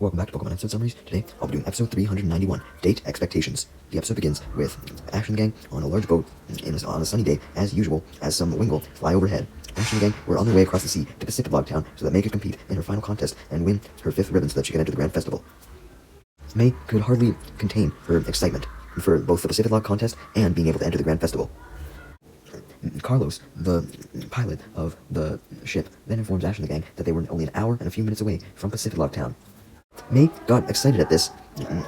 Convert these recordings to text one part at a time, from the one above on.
Welcome back to Pokemon episode summaries. Today, I'll be doing episode 391, Date Expectations. The episode begins with Ash and the gang on a large boat on a sunny day, as usual, as some Wingull fly overhead. Ash and the gang were on their way across the sea to Pacific Log Town so that May could compete in her final contest and win her 5th ribbon so that she could enter the Grand Festival. May could hardly contain her excitement for both the Pacific Log contest and being able to enter the Grand Festival. Carlos, the pilot of the ship, then informs Ash and the gang that they were only an hour and a few minutes away from Pacific Log Town. May got excited at this,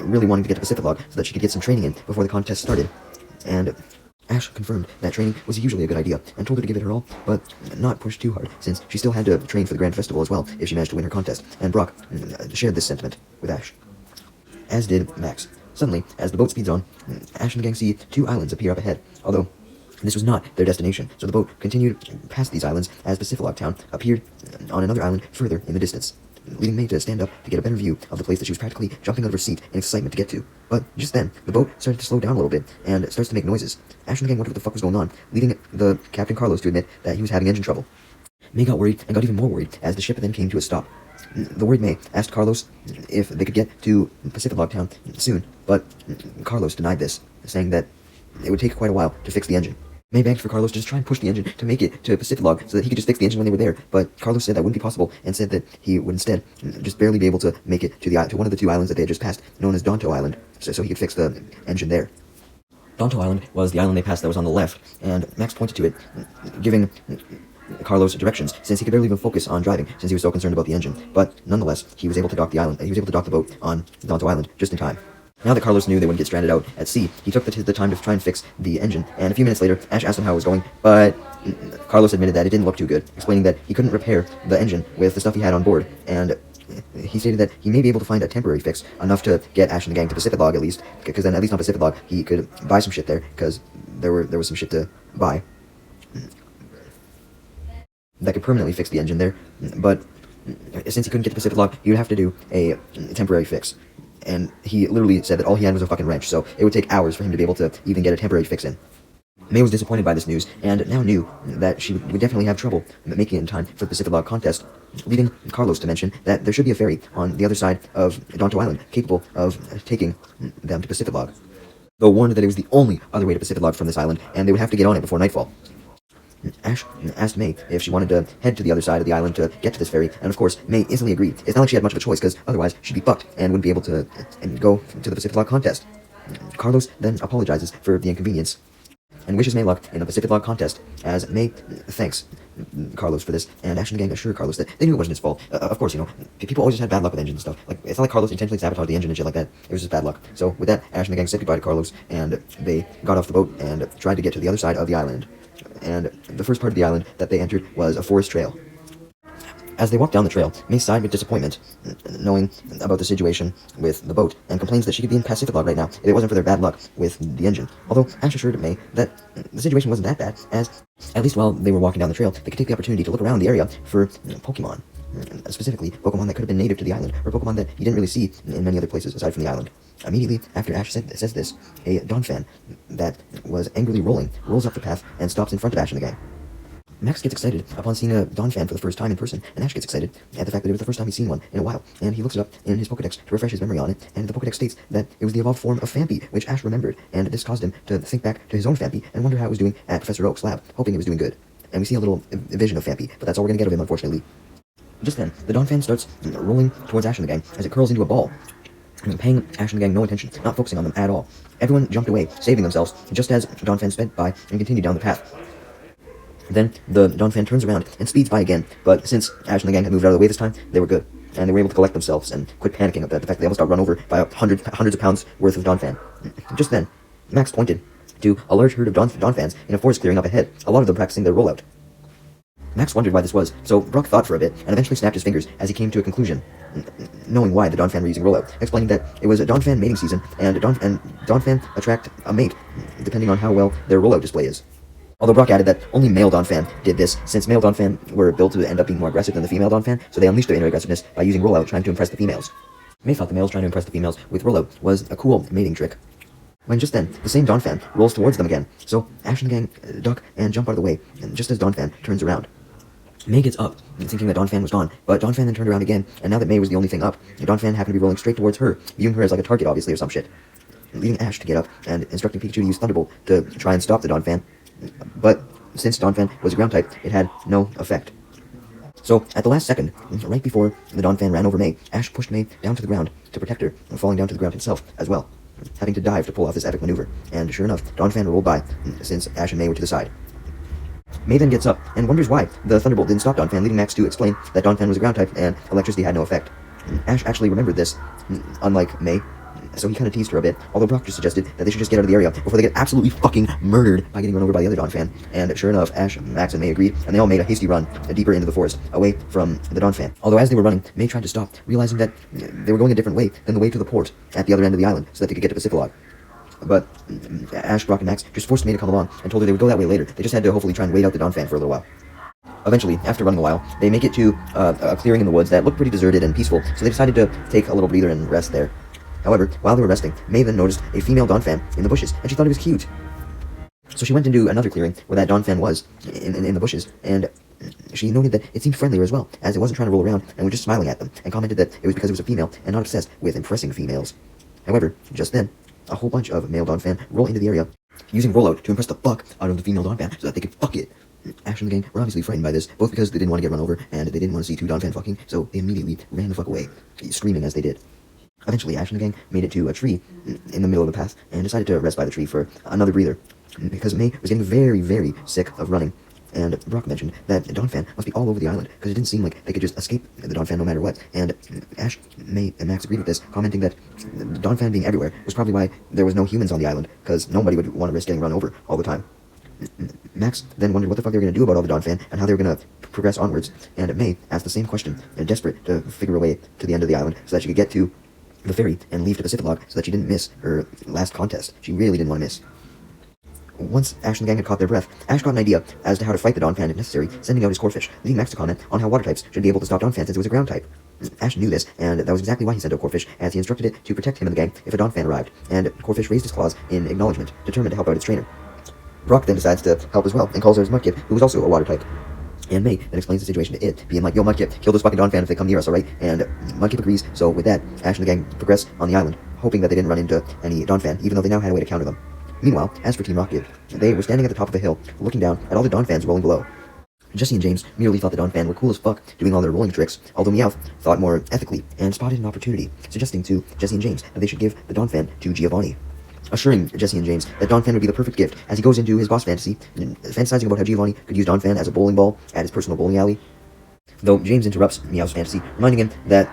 really wanting to get to Pacific Log so that she could get some training in before the contest started, and Ash confirmed that training was usually a good idea and told her to give it her all, but not push too hard, since she still had to train for the Grand Festival as well if she managed to win her contest, and Brock shared this sentiment with Ash. As did Max. Suddenly, as the boat speeds on, Ash and the gang see 2 islands appear up ahead, although this was not their destination, so the boat continued past these islands as Pacific Log Town appeared on another island further in the distance, leading May to stand up to get a better view of the place that she was practically jumping out of her seat in excitement to get to. But just then, the boat started to slow down a little bit, and starts to make noises. Ash and the gang wondered what the fuck was going on, leading the Captain Carlos to admit that he was having engine trouble. May got worried, and got even more worried, as the ship then came to a stop. The worried May asked Carlos if they could get to Pacific Log Town soon, but Carlos denied this, saying that it would take quite a while to fix the engine. May begged for Carlos to just try and push the engine to make it to Pacific Log so that he could just fix the engine when they were there, but Carlos said that wouldn't be possible and said that he would instead just barely be able to make it to one of the 2 islands that they had just passed, known as Donto Island, so he could fix the engine there. Donto Island was the island they passed that was on the left, and Max pointed to it, giving Carlos directions, since he could barely even focus on driving, since he was so concerned about the engine, but nonetheless, he was able to dock the boat on Donto Island just in time. Now that Carlos knew they wouldn't get stranded out at sea, he took the time to try and fix the engine, and a few minutes later, Ash asked him how it was going, but Carlos admitted that it didn't look too good, explaining that he couldn't repair the engine with the stuff he had on board, and he stated that he may be able to find a temporary fix, enough to get Ash and the gang to Pacific Log at least, because then at least on Pacific Log, he could buy some shit there, because there was some shit to buy that could permanently fix the engine there, but since he couldn't get to Pacific Log, he would have to do a temporary fix. And he literally said that all he had was a fucking wrench, so it would take hours for him to be able to even get a temporary fix in. May was disappointed by this news, and now knew that she would definitely have trouble making it in time for the Pacific Log contest, leading Carlos to mention that there should be a ferry on the other side of Donto Island, capable of taking them to Pacific Log, though warned that it was the only other way to Pacific Log from this island, and they would have to get on it before nightfall. Ash asked May if she wanted to head to the other side of the island to get to this ferry, and of course, May instantly agreed. It's not like she had much of a choice, because otherwise she'd be fucked and wouldn't be able to go to the Pacific Log contest. Carlos then apologizes for the inconvenience and wishes May luck in the Pacific Log contest, as May thanks Carlos for this, and Ash and the gang assure Carlos that they knew it wasn't his fault. Of course, people always just had bad luck with engines and stuff. Like, it's not like Carlos intentionally sabotaged the engine and shit like that. It was just bad luck. So with that, Ash and the gang said goodbye to Carlos, and they got off the boat and tried to get to the other side of the island. And the first part of the island that they entered was a forest trail. As they walked down the trail, May sighed with disappointment, knowing about the situation with the boat, and complains that she could be in Pacific Log right now if it wasn't for their bad luck with the engine. Although Ash assured May that the situation wasn't that bad, as at least while they were walking down the trail, they could take the opportunity to look around the area for Pokemon. Specifically, Pokemon that could have been native to the island, or Pokemon that you didn't really see in many other places aside from the island. Immediately after Ash says this, a Donphan that was angrily rolls up the path and stops in front of Ash and the gang. Max gets excited upon seeing a Donphan for the first time in person, and Ash gets excited at the fact that it was the first time he's seen one in a while, and he looks it up in his Pokedex to refresh his memory on it, and the Pokedex states that it was the evolved form of Phanpy, which Ash remembered, and this caused him to think back to his own Phanpy and wonder how it was doing at Professor Oak's lab, hoping it was doing good. And we see a little vision of Phanpy, but that's all we're going to get of him, unfortunately. Just then, the Donphan starts rolling towards Ash and the gang as it curls into a ball, paying Ash and the gang no attention, not focusing on them at all. Everyone jumped away, saving themselves, just as Donphan sped by and continued down the path. Then the Donphan turns around and speeds by again, but since Ash and the gang had moved out of the way this time, they were good, and they were able to collect themselves and quit panicking about the fact that they almost got run over by hundreds of pounds worth of Donphan. Just then, Max pointed to a large herd of Donphans in a forest clearing up ahead, a lot of them practicing their rollout. Max wondered why this was, so Brock thought for a bit, and eventually snapped his fingers as he came to a conclusion, knowing why the Donphan were using rollout, explaining that it was a Donphan mating season, and Donphan attract a mate, depending on how well their rollout display is. Although Brock added that only male Donphan did this, since male Donphan were built to end up being more aggressive than the female Donphan, so they unleashed their inner aggressiveness by using rollout trying to impress the females. May thought the males trying to impress the females with rollout was a cool mating trick. When just then, the same Donphan rolls towards them again, so Ash and the gang duck and jump out of the way, and just as Donphan turns around. May gets up, thinking that Donphan was gone, but Donphan then turned around again, and now that May was the only thing up, Donphan happened to be rolling straight towards her, viewing her as like a target, obviously, or some shit. Leading Ash to get up and instructing Pikachu to use Thunderbolt to try and stop the Donphan. But since Donphan was a ground type, it had no effect. So, at the last second, right before the Donphan ran over May, Ash pushed May down to the ground to protect her, falling down to the ground himself as well, having to dive to pull off this epic maneuver. And sure enough, Donphan rolled by, since Ash and May were to the side. May then gets up and wonders why the Thunderbolt didn't stop Donphan, leading Max to explain that Donphan was a ground type and electricity had no effect. Ash actually remembered this, unlike May, so he kind of teased her a bit, although Brock just suggested that they should just get out of the area before they get absolutely fucking murdered by getting run over by the other Donphan. And sure enough, Ash, Max, and May agreed, and they all made a hasty run deeper into the forest, away from the Donphan. Although as they were running, May tried to stop, realizing that they were going a different way than the way to the port at the other end of the island, so that they could get to Pacific. But Ash, Brock, and Max just forced May to come along and told her they would go that way later. They just had to hopefully try and wait out the Donphan for a little while. Eventually, after running a while, they make it to a clearing in the woods that looked pretty deserted and peaceful, so they decided to take a little breather and rest there. However, while they were resting, May then noticed a female Donphan in the bushes, and she thought it was cute. So she went into another clearing where that Donphan was, in the bushes, and she noted that it seemed friendlier as well, as it wasn't trying to roll around and was just smiling at them, and commented that it was because it was a female and not obsessed with impressing females. However, just then, a whole bunch of male Donphan roll into the area, using rollout to impress the fuck out of the female Donphan so that they could fuck it. Ash and the gang were obviously frightened by this, both because they didn't want to get run over, and they didn't want to see two Donphan fucking, so they immediately ran the fuck away, screaming as they did. Eventually, Ash and the gang made it to a tree in the middle of the path, and decided to rest by the tree for another breather, because May was getting very, very sick of running. And Brock mentioned that Donphan must be all over the island, because it didn't seem like they could just escape the Donphan no matter what. And Ash, May, and Max agreed with this, commenting that Donphan being everywhere was probably why there was no humans on the island, because nobody would want to risk getting run over all the time. Max then wondered what the fuck they were going to do about all the Donphan, and how they were going to progress onwards, and May asked the same question, desperate to figure a way to the end of the island, so that she could get to the ferry and leave to Pacific, so that she didn't miss her last contest. She really didn't want to miss. Once Ash and the gang had caught their breath, Ash got an idea as to how to fight the Donphan if necessary, sending out his Corphish, leading Max to comment on how water types should be able to stop Donphan since it was a ground type. Ash knew this, and that was exactly why he sent out Corphish, as he instructed it to protect him and the gang if a Donphan arrived, and Corphish raised his claws in acknowledgement, determined to help out its trainer. Brock then decides to help as well, and calls out his Mudkip, who was also a water type. And May then explains the situation to it, being like, yo, Mudkip, kill those fucking Donphan if they come near us, alright? And Mudkip agrees, so with that, Ash and the gang progress on the island, hoping that they didn't run into any Donphan, even though they now had a way to counter them. Meanwhile, as for Team Rocket, they were standing at the top of a hill, looking down at all the Donphans rolling below. Jesse and James merely thought the Donphan were cool as fuck, doing all their rolling tricks, although Meowth thought more ethically, and spotted an opportunity, suggesting to Jesse and James that they should give the Donphan to Giovanni. Assuring Jesse and James that Donphan would be the perfect gift, as he goes into his boss fantasy, fantasizing about how Giovanni could use Donphan as a bowling ball at his personal bowling alley. Though James interrupts Meowth's fantasy, reminding him that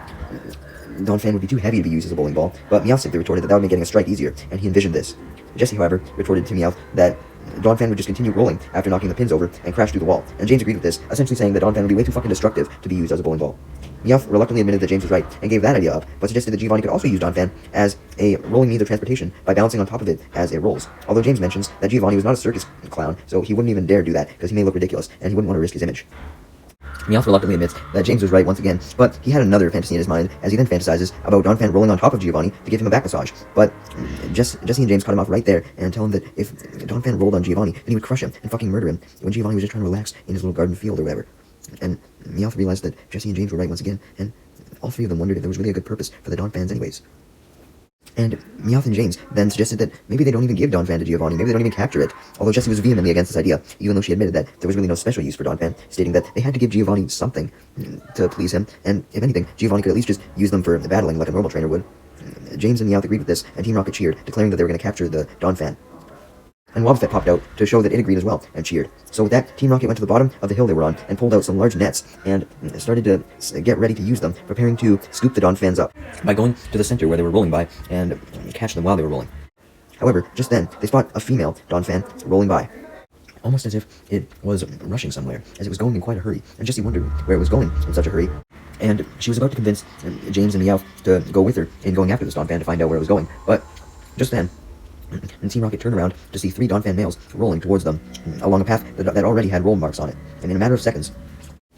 Donphan would be too heavy to be used as a bowling ball, but Meowth simply retorted that would make getting a strike easier, and he envisioned this. Jesse, however, retorted to Meowth that Donphan would just continue rolling after knocking the pins over and crash through the wall, and James agreed with this, essentially saying that Donphan would be way too fucking destructive to be used as a bowling ball. Meowth reluctantly admitted that James was right, and gave that idea up, but suggested that Giovanni could also use Donphan as a rolling means of transportation by bouncing on top of it as it rolls. Although James mentions that Giovanni was not a circus clown, so he wouldn't even dare do that, because he may look ridiculous, and he wouldn't want to risk his image. Meowth reluctantly admits that James was right once again, but he had another fantasy in his mind, as he then fantasizes about Donphan rolling on top of Giovanni to give him a back massage. But Jesse and James cut him off right there, and tell him that if Donphan rolled on Giovanni, then he would crush him and fucking murder him, when Giovanni was just trying to relax in his little garden field or whatever. And Meowth realized that Jesse and James were right once again, and all three of them wondered if there was really a good purpose for the Donphans anyways. And Meowth and James then suggested that maybe they don't even give Donphan to Giovanni, maybe they don't even capture it, although Jessie was vehemently against this idea, even though she admitted that there was really no special use for Donphan, stating that they had to give Giovanni something to please him, and if anything, Giovanni could at least just use them for battling like a normal trainer would. James and Meowth agreed with this, and Team Rocket cheered, declaring that they were going to capture the Donphan. And Wobbuffet popped out to show that it agreed as well, and cheered. So with that, Team Rocket went to the bottom of the hill they were on, and pulled out some large nets, and started to get ready to use them, preparing to scoop the Donphans up, by going to the center where they were rolling by, and catch them while they were rolling. However, just then, they spot a female Donphan rolling by, almost as if it was rushing somewhere, as it was going in quite a hurry, and Jessie wondered where it was going in such a hurry. And she was about to convince James and Meowth to go with her in going after this Donphan to find out where it was going, but just then, and Team Rocket turned around to see 3 Donphan males rolling towards them along a path that already had roll marks on it. And in a matter of seconds,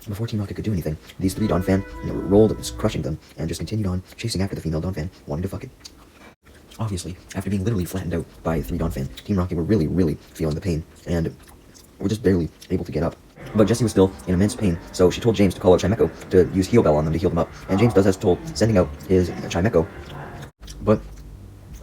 before Team Rocket could do anything, these 3 Donphan rolled, crushing them, and just continued on chasing after the female Donphan, wanting to fuck it. Obviously, after being literally flattened out by 3 Donphan, Team Rocket were really, really feeling the pain, and were just barely able to get up. But Jessie was still in immense pain, so she told James to call out Chimecho to use Heal Bell on them to heal them up. And James does as told, sending out his Chimecho. But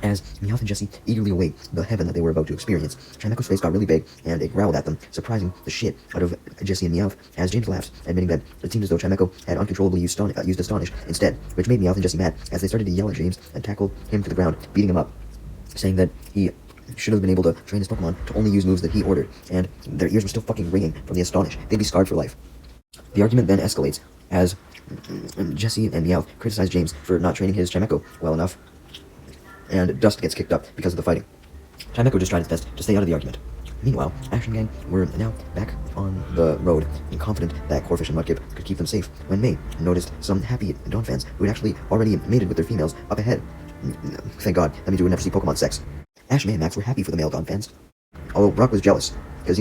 as Meowth and Jessie eagerly await the heaven that they were about to experience, Chimecho's face got really big, and it growled at them, surprising the shit out of Jessie and Meowth, as James laughs, admitting that it seemed as though Chimecho had uncontrollably used Astonish instead, which made Meowth and Jessie mad, as they started to yell at James and tackle him to the ground, beating him up, saying that he should have been able to train his Pokemon to only use moves that he ordered, and their ears were still fucking ringing from the Astonish. They'd be scarred for life. The argument then escalates, as Jessie and Meowth criticize James for not training his Chimecho well enough, and Dust gets kicked up because of the fighting. Chimecho just tried its best to stay out of the argument. Meanwhile, Ash and gang were now back on the road, and confident that Corphish and Mudkip could keep them safe, when May noticed some happy Dawn fans who had actually already mated with their females up ahead. Thank God, that means we would never see Pokemon sex. Ash, May, and Max were happy for the male Dawn fans, although Brock was jealous, because,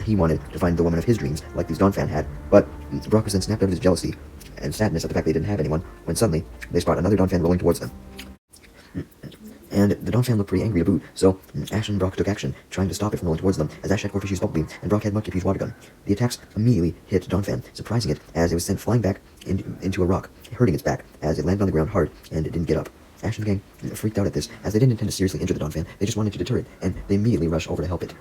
he wanted to find the woman of his dreams, like these Dawn fan had, but Brock was then snapped out of his jealousy and sadness at the fact they didn't have anyone, when suddenly they spot another Dawn fan rolling towards them. And the Dawn fan looked pretty angry to boot, so Ash and Brock took action, trying to stop it from rolling towards them, as Ash had Corphish use Bubble Beam, and Brock had Mudkip use Water Gun. The attacks immediately hit Dawn fan, surprising it, as it was sent flying back into a rock, hurting its back, as it landed on the ground hard, and it didn't get up. Ash and the gang freaked out at this, as they didn't intend to seriously injure the Dawn fan, they just wanted to deter it, and they immediately rush over to help it.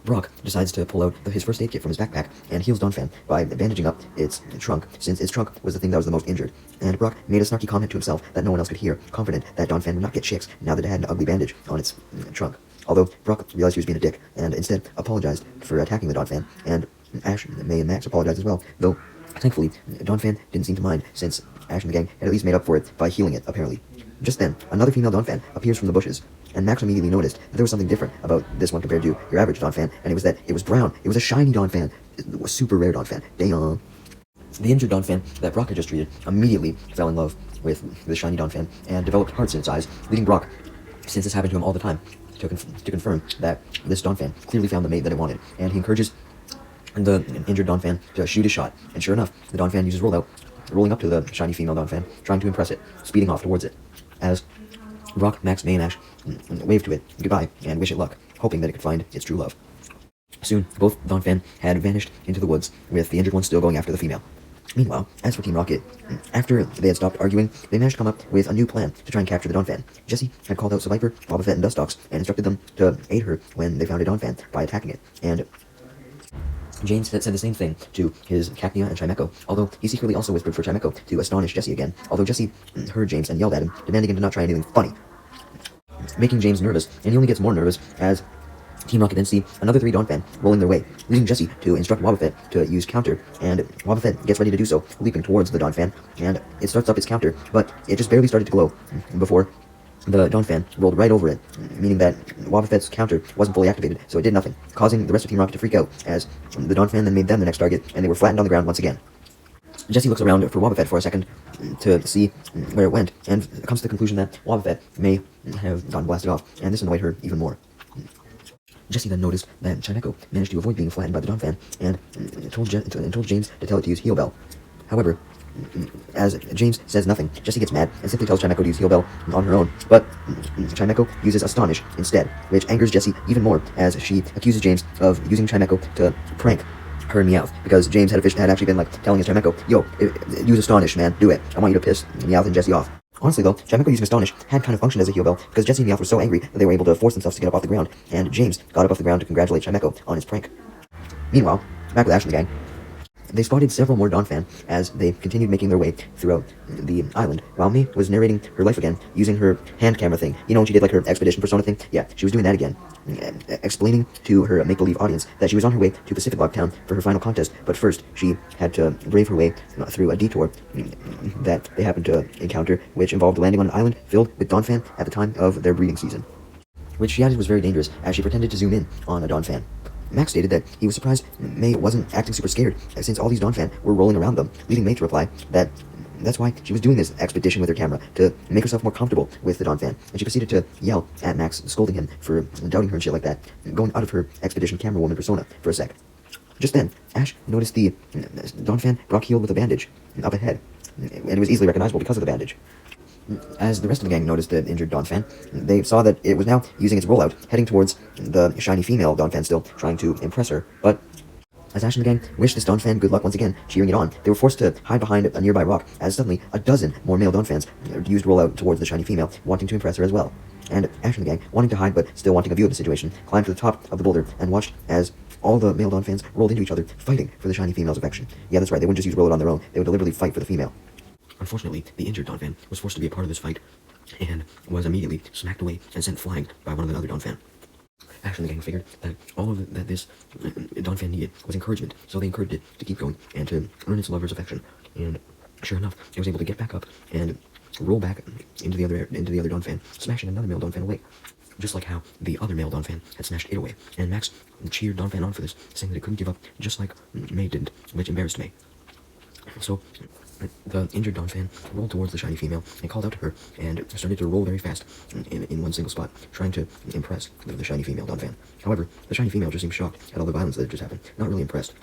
Brock decides to pull out his first aid kit from his backpack and heals Dawn fan by bandaging up its trunk, since its trunk was the thing that was the most injured. And Brock made a snarky comment to himself that no one else could hear, confident that Dawn fan would not get chicks now that it had an ugly bandage on its trunk. Although Brock realized he was being a dick, and instead apologized for attacking the Dawn fan, and Ash, May, and Max apologized as well, though thankfully Dawn fan didn't seem to mind, since Ash and the gang had at least made up for it by healing it, apparently. Just then, another female Dawn fan appears from the bushes, and Max immediately noticed that there was something different about this one compared to your average Dawn fan, and it was that it was brown. It was a shiny Dawn fan. It was a super rare Dawn fan. Damn. The injured Dawn fan that Brock had just treated immediately fell in love with the shiny Dawn fan and developed hearts in its eyes, leading Brock, since this happened to him all the time, to confirm that this Dawn fan clearly found the mate that it wanted, and he encourages the injured Dawn fan to shoot his shot, and sure enough, the Dawn fan uses rollout, rolling up to the shiny female Dawn fan, trying to impress it, speeding off towards it, as Brock, Max, May, and Ash wave to it goodbye and wish it luck, hoping that it could find its true love. Soon, both Dawn fan had vanished into the woods, with the injured one still going after the female. Meanwhile, as for Team Rocket, after they had stopped arguing, they managed to come up with a new plan to try and capture the Dawn fan. Jessie had called out Seviper, Wobbuffet, and Dustox, and instructed them to aid her when they found a Dawn fan by attacking it, and James said the same thing to his Cacnea and Chimecho, although he secretly also whispered for Chimecho to astonish Jessie again, although Jessie heard James and yelled at him, demanding him to not try anything funny, making James nervous, and he only gets more nervous as Team Rocket then see another 3 Dawn fan rolling their way, leading Jessie to instruct Wobbuffet to use counter, and Wobbuffet gets ready to do so, leaping towards the Dawn fan, and it starts up its counter, but it just barely started to glow before the Dawn fan rolled right over it, meaning that Wobbuffet's counter wasn't fully activated, so it did nothing, causing the rest of Team Rocket to freak out, as the Dawn fan then made them the next target, and they were flattened on the ground once again. Jessie looks around for Wobbuffet for a second to see where it went, and comes to the conclusion that Wobbuffet may have gotten blasted off, and this annoyed her even more. Jessie then noticed that Chimecho managed to avoid being flattened by the Dawn fan, and told James to tell it to use Heal Bell. However, as James says nothing, Jessie gets mad and simply tells Chimecho to use Heal Bell on her own, but Chimecho uses Astonish instead, which angers Jessie even more, as she accuses James of using Chimecho to prank her and Meowth, because James had actually been telling his Chimecho, yo, use Astonish, man, do it, I want you to piss Meowth and Jessie off. Honestly though, Chimecho using Astonish had kind of functioned as a heal bell, because Jessie and Meowth were so angry that they were able to force themselves to get up off the ground, and James got up off the ground to congratulate Chimecho on his prank. Meanwhile, back with Ash and the gang, they spotted several more Dawn fan as they continued making their way throughout the island, while May was narrating her life again, using her hand camera thing. You know when she did her expedition persona thing? Yeah, she was doing that again, explaining to her make-believe audience that she was on her way to Pacific Log Town for her final contest, but first she had to brave her way through a detour that they happened to encounter, which involved landing on an island filled with Dawn fan at the time of their breeding season, which she added was very dangerous, as she pretended to zoom in on a Dawn fan. Max stated that he was surprised May wasn't acting super scared, since all these Dawn fan were rolling around them, leading May to reply that that's why she was doing this expedition with her camera, to make herself more comfortable with the Dawn fan, and she proceeded to yell at Max, scolding him for doubting her and shit like that, going out of her expedition camera woman persona for a sec. Just then, Ash noticed the Dawn fan Brock healed with a bandage up ahead, and it was easily recognizable because of the bandage. As the rest of the gang noticed the injured Dawn fan, they saw that it was now using its rollout, heading towards the shiny female Dawn fan still, trying to impress her, but As Ash and the gang wished this Dawn fan good luck once again, cheering it on, they were forced to hide behind a nearby rock, as suddenly a dozen more male Dawn fans used to roll out towards the shiny female, wanting to impress her as well. And Ash and the gang, wanting to hide but still wanting a view of the situation, climbed to the top of the boulder and watched as all the male Dawn fans rolled into each other, fighting for the shiny female's affection. Yeah, that's right, they wouldn't just use roll it on their own, they would deliberately fight for the female. Unfortunately, the injured Dawn fan was forced to be a part of this fight, and was immediately smacked away and sent flying by one of the other Dawn fan. Ash and the gang figured that all of that this Dawn fan needed was encouragement, so they encouraged it to keep going and to earn its lover's affection. And sure enough, it was able to get back up and roll back into the other Dawn fan, smashing another male Dawn fan away. Just like how the other male Dawn fan had smashed it away. And Max cheered Dawn fan on for this, saying that it couldn't give up, just like May didn't, which embarrassed May. So the injured Dawn fan rolled towards the shiny female and called out to her and started to roll very fast in one single spot, trying to impress the shiny female Dawn fan. However, the shiny female just seemed shocked at all the violence that had just happened, not really impressed.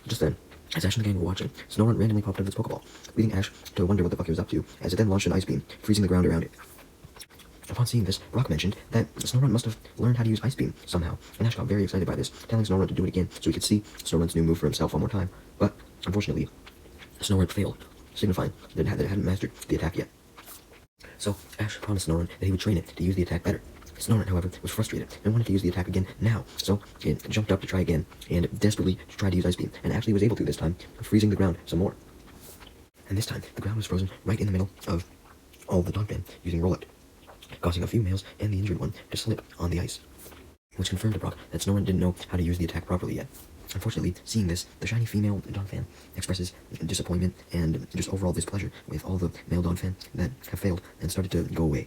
Just then, as Ash and the gang were watching, Snorunt randomly popped out of its Pokeball, leading Ash to wonder what the fuck he was up to, as it then launched an Ice Beam, freezing the ground around it. Upon seeing this, Brock mentioned that Snorunt must have learned how to use Ice Beam somehow, and Ash got very excited by this, telling Snorunt to do it again so he could see Snorunt's new move for himself one more time. But, unfortunately, Snorunt failed, signifying that it hadn't mastered the attack yet. So, Ash promised Snorunt that he would train it to use the attack better. Snorunt, however, was frustrated and wanted to use the attack again now, so it jumped up to try again, and desperately tried to use Ice Beam, and actually was able to this time, freezing the ground some more. And this time, the ground was frozen right in the middle of all the Dawn fan using Rollout, causing a few males and the injured one to slip on the ice, which confirmed to Brock that Snorunt didn't know how to use the attack properly yet. Unfortunately, seeing this, the shiny female Dawn fan expresses disappointment and just overall displeasure with all the male Dawn fan that have failed and started to go away,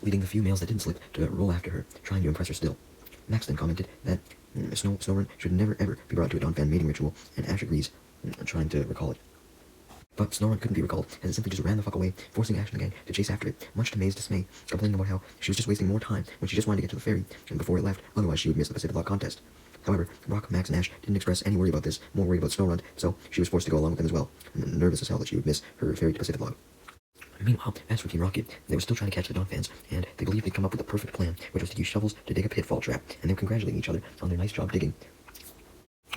leading the few males that didn't slip to roll after her, trying to impress her still. Max then commented that Snorunt should never ever be brought to a Dawn fan mating ritual, and Ash agrees, trying to recall it. But Snorunt couldn't be recalled, as it simply just ran the fuck away, forcing Ash and the gang to chase after it, much to May's dismay, complaining about how she was just wasting more time when she just wanted to get to the ferry and before it left, otherwise she would miss the Pacific Lock contest. However, Brock, Max, and Ash didn't express any worry about this, more worry about Snorunt, so she was forced to go along with them as well, nervous as hell that she would miss her ferry to Pacific Log. Meanwhile, as for Team Rocket, they were still trying to catch the Dawn fans, and they believed they'd come up with the perfect plan, which was to use shovels to dig a pitfall trap, and they were congratulating each other on their nice job digging.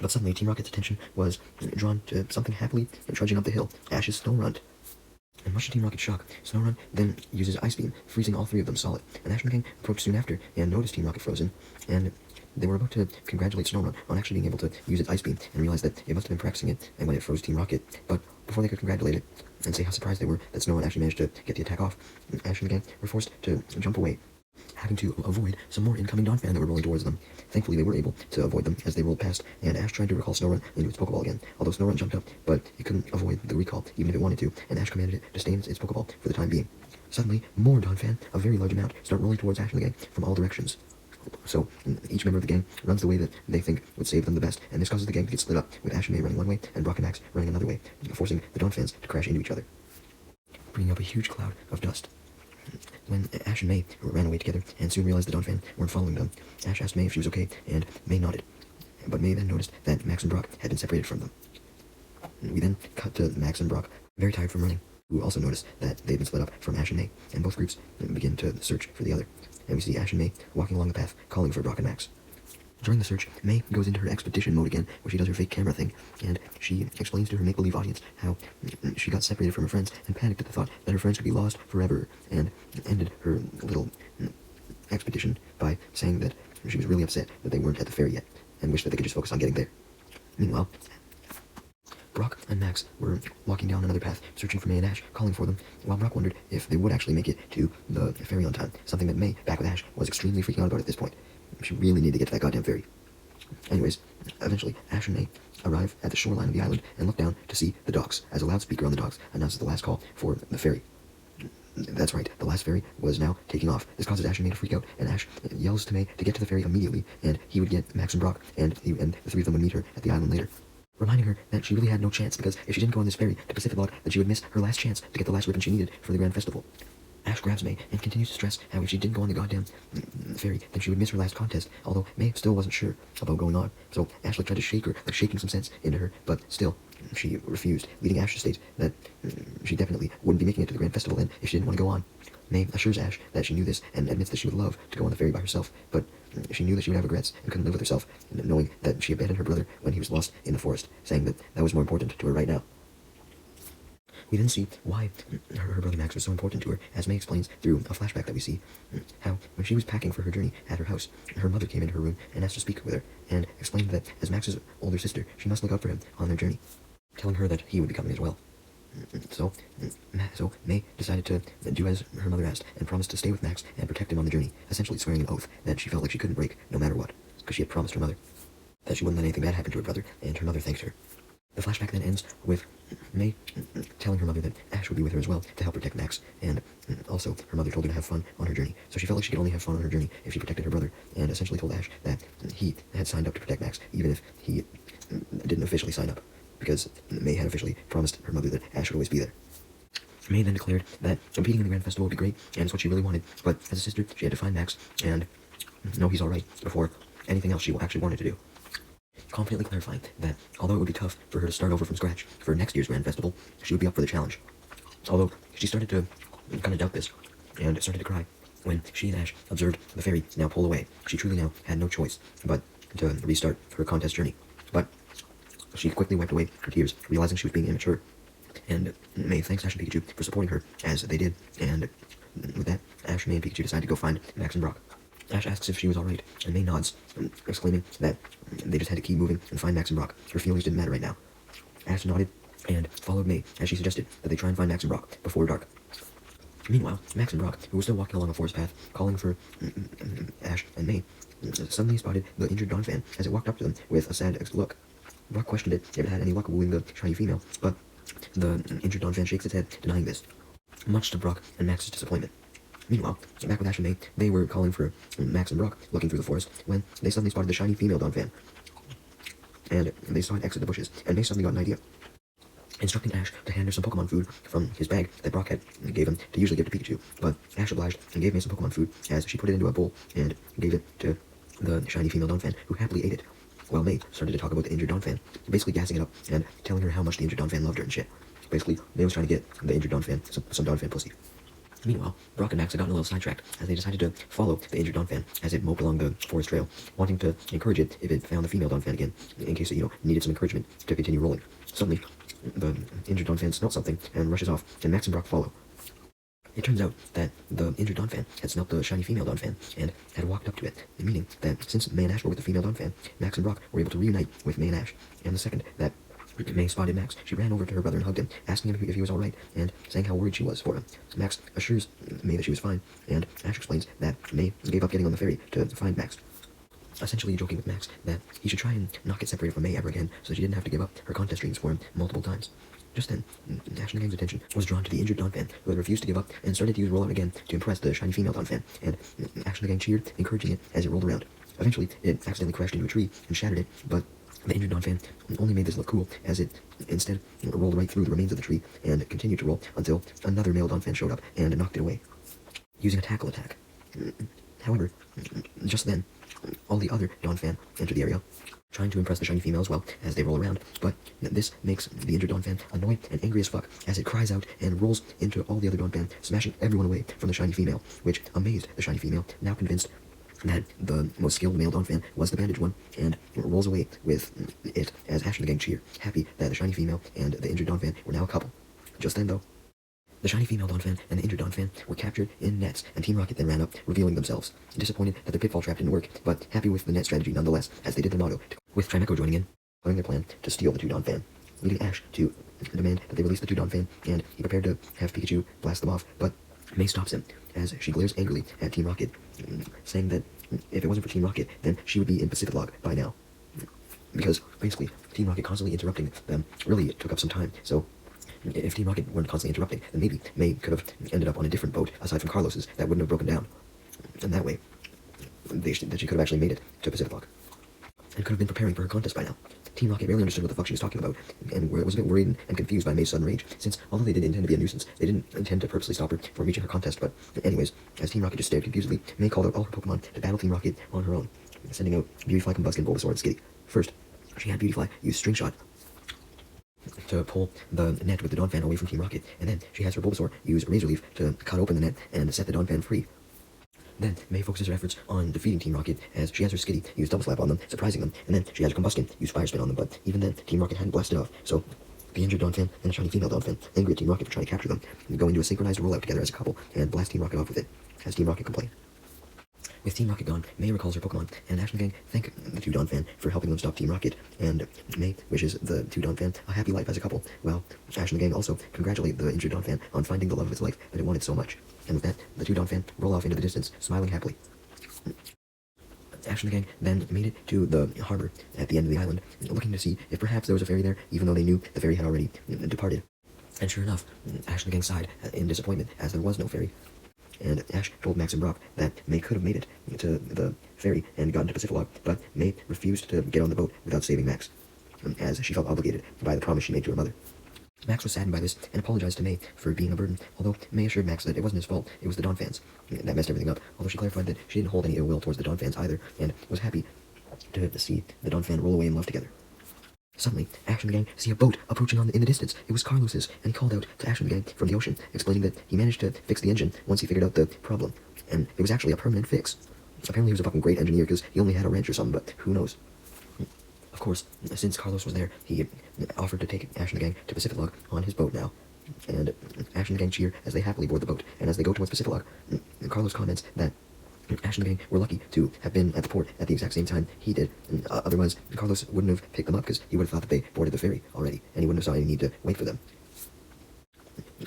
But suddenly, Team Rocket's attention was drawn to something happily trudging up the hill, Ash's Snorunt. And much to Team Rocket's shock, Snorunt then uses Ice Beam, freezing all three of them solid, and Ash and the gang approached soon after and noticed Team Rocket frozen, and they were about to congratulate Snorunt on actually being able to use its Ice Beam, and realized that it must have been practicing it and when it froze Team Rocket. But before they could congratulate it and say how surprised they were that Snorunt actually managed to get the attack off, Ash and the gang were forced to jump away, having to avoid some more incoming Dawn fan that were rolling towards them. Thankfully, they were able to avoid them as they rolled past, and Ash tried to recall Snorunt into its Pokeball again, although Snorunt jumped up, but it couldn't avoid the recall, even if it wanted to, and Ash commanded it to stay in its Pokeball for the time being. Suddenly, more Dawn fan, a very large amount, start rolling towards Ash and the gang from all directions. So, each member of the gang runs the way that they think would save them the best, and this causes the gang to get split up, with Ash and May running one way, and Brock and Max running another way, forcing the Dawn fans to crash into each other, bringing up a huge cloud of dust. When Ash and May ran away together, and soon realized the Dawn fan weren't following them, Ash asked May if she was okay, and May nodded. But May then noticed that Max and Brock had been separated from them. We then cut to Max and Brock, very tired from running, who also noticed that they'd been split up from Ash and May, and both groups begin to search for the other. And we see Ash and May walking along the path, calling for Brock and Max. During the search, May goes into her expedition mode again, where she does her fake camera thing, and she explains to her make-believe audience how she got separated from her friends and panicked at the thought that her friends could be lost forever, and ended her little expedition by saying that she was really upset that they weren't at the ferry yet, and wished that they could just focus on getting there. Meanwhile, Brock and Max were walking down another path, searching for May and Ash, calling for them, while Brock wondered if they would actually make it to the ferry on time, something that May, back with Ash, was extremely freaking out about at this point. She really needed to get to that goddamn ferry. Anyways, eventually, Ash and May arrive at the shoreline of the island and look down to see the docks, as a loudspeaker on the docks announces the last call for the ferry. That's right, the last ferry was now taking off. This causes Ash and May to freak out, and Ash yells to May to get to the ferry immediately, and he would get Max and Brock, and the three of them would meet her at the island later, reminding her that she really had no chance, because if she didn't go on this ferry to Pacific Log, then she would miss her last chance to get the last ribbon she needed for the Grand Festival. Ash grabs May and continues to stress how if she didn't go on the goddamn ferry, then she would miss her last contest, although May still wasn't sure about going on. So Ash tried to shake her, shaking some sense into her, but still, she refused, leading Ash to state that she definitely wouldn't be making it to the Grand Festival then if she didn't want to go on. May assures Ash that she knew this and admits that she would love to go on the ferry by herself, but she knew that she would have regrets and couldn't live with herself, knowing that she abandoned her brother when he was lost in the forest, saying that that was more important to her right now. We then see why her brother Max was so important to her, as May explains through a flashback that we see how when she was packing for her journey at her house, her mother came into her room and asked to speak with her, and explained that as Max's older sister, she must look out for him on their journey, telling her that he would be coming as well. So May decided to do as her mother asked, and promised to stay with Max and protect him on the journey, essentially swearing an oath that she felt like she couldn't break no matter what, because she had promised her mother that she wouldn't let anything bad happen to her brother, and her mother thanked her. The flashback then ends with May telling her mother that Ash would be with her as well to help protect Max, and also her mother told her to have fun on her journey. So she felt like she could only have fun on her journey if she protected her brother, and essentially told Ash that he had signed up to protect Max, even if he didn't officially sign up, because May had officially promised her mother that Ash would always be there. May then declared that competing in the Grand Festival would be great, and it's what she really wanted, but as a sister, she had to find Max and know he's alright before anything else she actually wanted to do. Confidently clarifying that although it would be tough for her to start over from scratch for next year's Grand Festival, she would be up for the challenge. Although she started to kind of doubt this, and started to cry when she and Ash observed the fairy now pull away. She truly now had no choice but to restart her contest journey. But she quickly wiped away her tears, realizing she was being immature. And May thanks Ash and Pikachu for supporting her, as they did, and with that, Ash, May, and Pikachu decide to go find Max and Brock. Ash asks if she was alright, and May nods, exclaiming that they just had to keep moving and find Max and Brock. Her feelings didn't matter right now. Ash nodded and followed May as she suggested that they try and find Max and Brock before dark. Meanwhile, Max and Brock, who were still walking along a forest path, calling for Ash and May, suddenly spotted the injured Donphan as it walked up to them with a sad look. Brock questioned it if it had any luck wooing the shiny female, but the injured Donphan shakes its head, denying this, much to Brock and Max's disappointment. Meanwhile, back with Ash and May, they were calling for Max and Brock, looking through the forest, when they suddenly spotted the shiny female Donphan. And they saw it exit the bushes, and May suddenly got an idea, instructing Ash to hand her some Pokemon food from his bag that Brock had gave him to usually give to Pikachu. But Ash obliged and gave May some Pokemon food, as she put it into a bowl and gave it to the shiny female Donphan, who happily ate it, while May started to talk about the injured Donphan, basically gassing it up and telling her how much the injured Donphan loved her and shit. Basically, May was trying to get the injured Donphan some Donphan pussy. Meanwhile, Brock and Max had gotten a little sidetracked as they decided to follow the injured Donphan as it moped along the forest trail, wanting to encourage it if it found the female Donphan again, in case it, needed some encouragement to continue rolling. Suddenly, the injured Donphan smelt something and rushes off, and Max and Brock follow. It turns out that the injured Donphan had smelt the shiny female Donphan and had walked up to it, meaning that since May and Ash were with the female Donphan, Max and Brock were able to reunite with May and Ash. And the second that May spotted Max, she ran over to her brother and hugged him, asking him if he was alright, and saying how worried she was for him. Max assures May that she was fine, and Ash explains that May gave up getting on the ferry to find Max, essentially joking with Max that he should try and not get separated from May ever again, so she didn't have to give up her contest dreams for him multiple times. Just then, Ash and the gang's attention was drawn to the injured Donphan, who had refused to give up and started to use rollout again to impress the shiny female Donphan, and Ash and the gang cheered, encouraging it as it rolled around. Eventually, it accidentally crashed into a tree and shattered it, but the injured Donphan only made this look cool, as it instead rolled right through the remains of the tree and continued to roll until another male Donphan showed up and knocked it away, using a tackle attack. However, just then, all the other Donphan enter the area, trying to impress the shiny female as well as they roll around, but this makes the injured Donphan annoyed and angry as fuck as it cries out and rolls into all the other Donphan, smashing everyone away from the shiny female, which amazed the shiny female, now convinced that the most skilled male Donphan was the bandaged one, and rolls away with it as Ash and the gang cheer, happy that the shiny female and the injured Donphan were now a couple. Just then, though, the shiny female Donphan and the injured Donphan were captured in nets, and Team Rocket then ran up, revealing themselves, disappointed that the pitfall trap didn't work, but happy with the net strategy nonetheless, as they did their motto, with Trimeco joining in, following their plan to steal the two Donphan, leading Ash to demand that they release the two Donphan, and he prepared to have Pikachu blast them off, but May stops him, as she glares angrily at Team Rocket, saying that if it wasn't for Team Rocket, then she would be in Pacific Log by now. Because, basically, Team Rocket constantly interrupting them really took up some time, so if Team Rocket weren't constantly interrupting, then maybe May could have ended up on a different boat, aside from Carlos's, that wouldn't have broken down. And that way, she could have actually made it to Pacific Log, and could have been preparing for her contest by now. Team Rocket barely understood what the fuck she was talking about, and was a bit worried and confused by May's sudden rage, since although they didn't intend to be a nuisance, they didn't intend to purposely stop her from reaching her contest. But anyways, as Team Rocket just stared confusedly, May called out all her Pokemon to battle Team Rocket on her own, sending out Beautifly, Combuskin, Bulbasaur, and Skitty. First, she had Beautifly use String Shot to pull the net with the Donphan away from Team Rocket, and then she has her Bulbasaur use Razor Leaf to cut open the net and set the Donphan free. Then May focuses her efforts on defeating Team Rocket as she has her Skitty use Double Slap on them, surprising them, and then she has her Combustion use Fire Spin on them, but even then, Team Rocket hadn't blasted off, so the injured Dawn fan and the shiny female Dawn fan angry at Team Rocket for trying to capture them, go into a synchronized rollout together as a couple, and blast Team Rocket off with it, as Team Rocket complained. With Team Rocket gone, May recalls her Pokemon, and Ash and the gang thank the two Dawn fan for helping them stop Team Rocket, and May wishes the two Dawn fan a happy life as a couple, while Ash and the gang also congratulate the injured Dawn fan on finding the love of its life that it wanted so much. And with that, the two Dawn fan roll off into the distance, smiling happily. Ash and the gang then made it to the harbor at the end of the island, looking to see if perhaps there was a fairy there, even though they knew the fairy had already departed. And sure enough, Ash and the gang sighed in disappointment, as there was no fairy. And Ash told Max and Brock that May could have made it to the ferry and gotten to Pacific, but May refused to get on the boat without saving Max, as she felt obligated by the promise she made to her mother. Max was saddened by this and apologized to May for being a burden, although May assured Max that it wasn't his fault, it was the Dawn fans that messed everything up, although she clarified that she didn't hold any ill will towards the Dawn fans either, and was happy to see the Dawn fan roll away in love together. Suddenly, Ash and the gang see a boat approaching in the distance. It was Carlos's, and he called out to Ash and the gang from the ocean, explaining that he managed to fix the engine once he figured out the problem, and it was actually a permanent fix. Apparently he was a fucking great engineer, because he only had a wrench or something, but who knows. Of course, since Carlos was there, he offered to take Ash and the gang to Pacific Log on his boat now. And Ash and the gang cheer as they happily board the boat, and as they go towards Pacific Log, Carlos comments that Ash and the gang were lucky to have been at the port at the exact same time he did. Otherwise, Carlos wouldn't have picked them up, because he would have thought that they boarded the ferry already, and he wouldn't have saw any need to wait for them.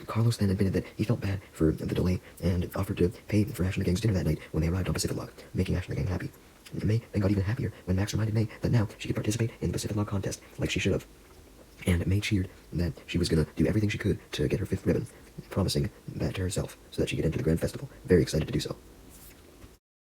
Carlos then admitted that he felt bad for the delay, and offered to pay for Ash and the gang's dinner that night when they arrived on Pacific Log, making Ash and the gang happy. May then got even happier when Max reminded May that now she could participate in the Pacific Log contest, like she should have. And May cheered that she was going to do everything she could to get her 5th ribbon, promising that to herself, so that she could enter the Grand Festival, very excited to do so.